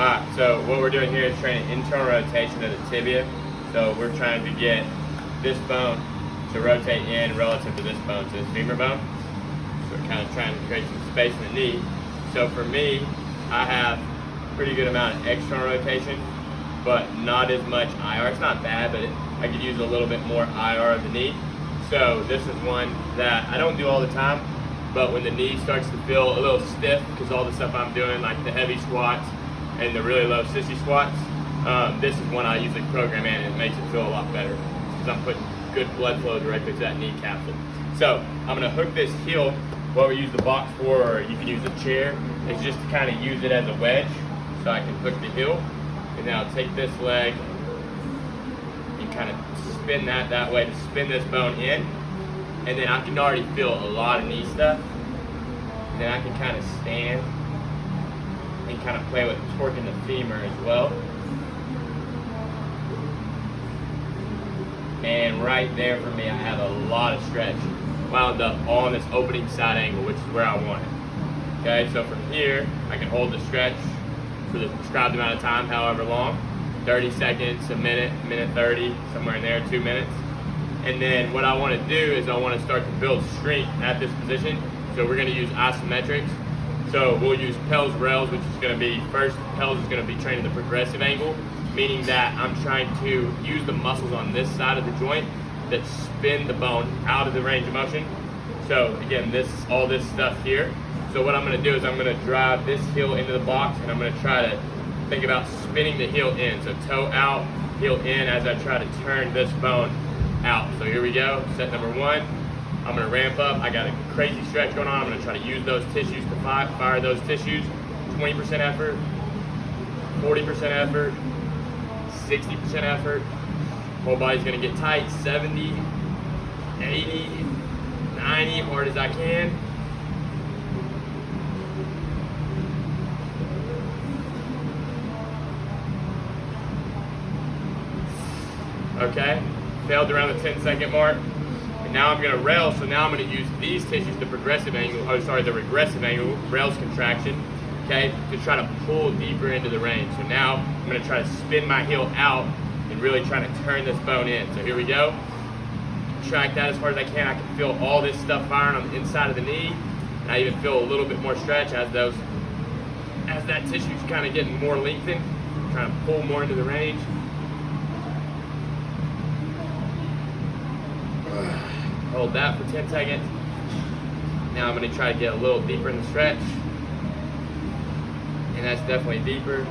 Alright, so what we're doing here is training internal rotation of the tibia. So we're trying to get this bone to rotate in relative to this bone, to this femur bone. So we're kind of trying to create some space in the knee. So for me, I have a pretty good amount of external rotation, but not as much IR. It's not bad, but I could use a little bit more IR of the knee. So this is one that I don't do all the time, but when the knee starts to feel a little stiff because all the stuff I'm doing, like the heavy squats and the really low sissy squats, this is one I usually program in, and it makes it feel a lot better because I'm putting good blood flow directly to that knee capsule. So I'm gonna hook this heel. What we use the box for, or you can use a chair, is just to kind of use it as a wedge. So I can hook the heel, and now take this leg and kind of spin that way to spin this bone in. And then I can already feel a lot of knee stuff. And then I can kind of stand and kind of play with torquing the femur as well. And right there for me, I have a lot of stretch wound up on this opening side angle, which is where I want it. Okay, so from here, I can hold the stretch for the prescribed amount of time, however long, 30 seconds, a minute, minute 30, somewhere in there, 2 minutes. And then what I want to do is I want to start to build strength at this position. So we're going to use isometrics. So we'll use PELS rails, which is going to be, first PELS is going to be training the progressive angle, meaning that I'm trying to use the muscles on this side of the joint that spin the bone out of the range of motion. So again, all this stuff here. So what I'm going to do is I'm going to drive this heel into the box, and I'm going to try to think about spinning the heel in. So toe out, heel in, as I try to turn this bone out. So here we go, set number one. I'm going to ramp up. I got a crazy stretch going on. I'm going to try to use those tissues to fire those tissues. 20% effort, 40% effort, 60% effort. Whole body's going to get tight. 70, 80, 90, hard as I can. Okay, failed around the 10-second mark. And now I'm going to rail, so now I'm going to use these tissues, the regressive angle, rails contraction, okay, to try to pull deeper into the range. So now I'm going to try to spin my heel out and really try to turn this bone in. So here we go. Track that as hard as I can. I can feel all this stuff firing on the inside of the knee. And I even feel a little bit more stretch as that tissue's kind of getting more lengthened, trying to pull more into the range. Hold that for 10 seconds. Now I'm going to try to get a little deeper in the stretch. And that's definitely deeper. And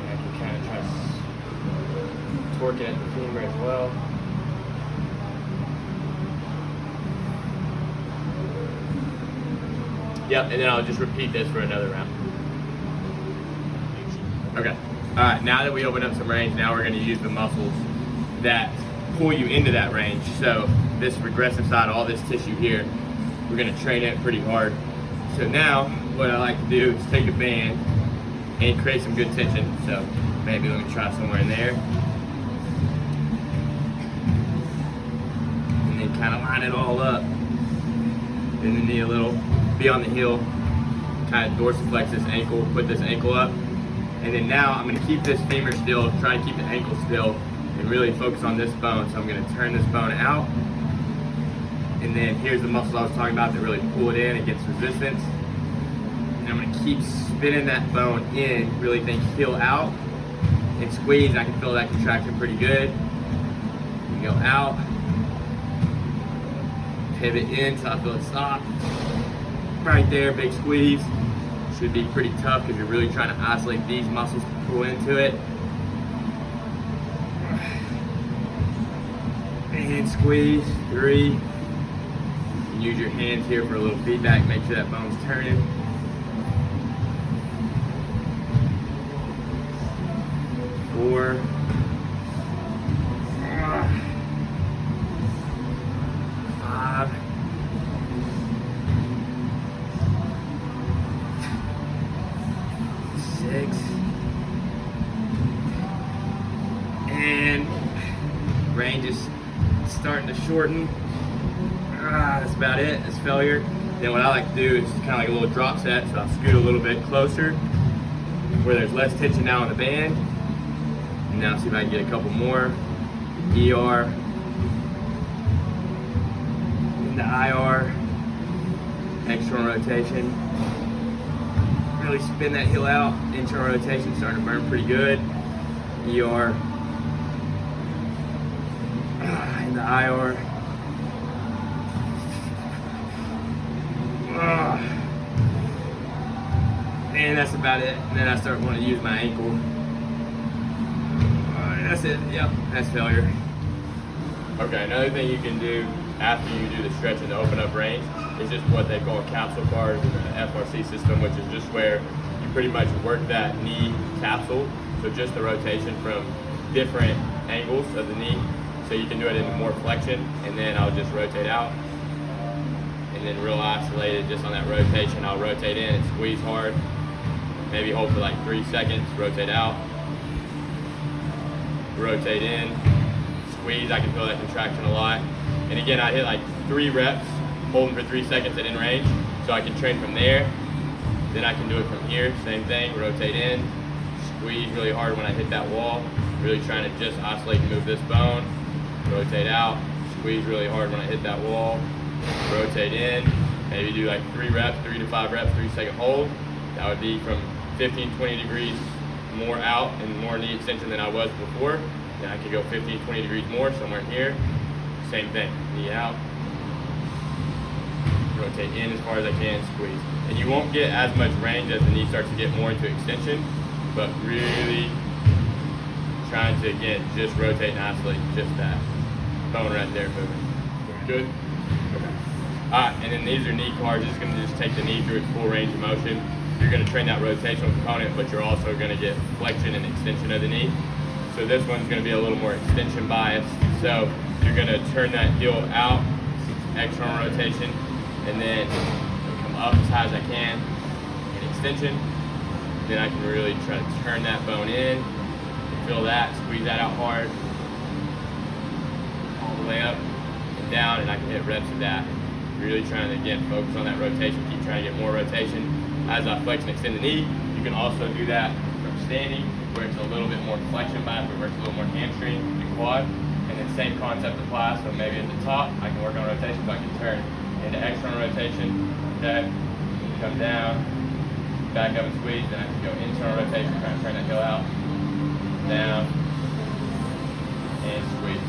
I can kind of try to torque it at the femur as well. Yep, and then I'll just repeat this for another round. Okay. All right, now that we open up some range, now we're going to use the muscles that pull you into that range. So this regressive side, all this tissue here, we're going to train it pretty hard. So now what I like to do is take a band and create some good tension. So maybe let me try somewhere in there. And then kind of line it all up. Bend the knee a little, be on the heel, kind of dorsiflex this ankle, put this ankle up. And then now I'm going to keep this femur still, try to keep the ankle still, and really focus on this bone. So I'm going to turn this bone out. And then here's the muscles I was talking about that really pull it in, it gets resistance. And I'm going to keep spinning that bone in, really think heel out, and squeeze. I can feel that contraction pretty good. And go out, pivot in till I feel it stop. Right there, big squeeze. Should be pretty tough because you're really trying to isolate these muscles to pull into it. And squeeze, 3. And use your hands here for a little feedback, make sure that bone's turning. 4. 5. 6. And range is starting to shorten. That's about it. That's failure. Then what I like to do is kind of like a little drop set, so I'll scoot a little bit closer where there's less tension now on the band. And now see if I can get a couple more. ER, into IR, external rotation. Really spin that heel out, internal rotation starting to burn pretty good. ER, into IR. And that's about it. And then I start wanting to use my ankle. That's it. Yep, that's failure. Okay, another thing you can do after you do the stretch in the open up range is just what they call capsule bars in the FRC system, which is just where you pretty much work that knee capsule. So just the rotation from different angles of the knee. So you can do it into more flexion, and then I'll just rotate out. And then real isolated, just on that rotation, I'll rotate in and squeeze hard. Maybe hold for like 3 seconds, rotate out. Rotate in, squeeze, I can feel that contraction a lot. And again, I hit like 3 reps, holding for 3 seconds at in range, so I can train from there. Then I can do it from here, same thing, rotate in, squeeze really hard when I hit that wall, really trying to just isolate and move this bone, rotate out, squeeze really hard when I hit that wall, rotate in, maybe do like 3 reps, 3 to 5 reps, 3-second hold. That would be from 15-20 degrees more out and more knee extension than I was before. Then I could go 15-20 degrees more, somewhere in here. Same thing, knee out, rotate in as far as I can, squeeze. And you won't get as much range as the knee starts to get more into extension, but really trying to, again, just rotate and isolate just that bone right there moving. Good? Okay. Alright, and then these are knee cards. This is going to just take the knee through its full range of motion. You're going to train that rotational component, but you're also going to get flexion and extension of the knee. So this one's going to be a little more extension biased. So you're going to turn that heel out, external rotation, and then come up as high as I can in extension. Then I can really try to turn that bone in, feel that, squeeze that out hard, all the way up and down, and I can hit reps of that. Really trying to, again, focus on that rotation, keep trying to get more rotation. As I flex and extend the knee, you can also do that from standing, where it's a little bit more flexion bias, where it's a little more hamstring and quad. And then same concept applies, so maybe at the top, I can work on rotation, so I can turn into external rotation, okay, come down, back up and squeeze, then I can go internal rotation, trying to turn that heel out, down, and squeeze.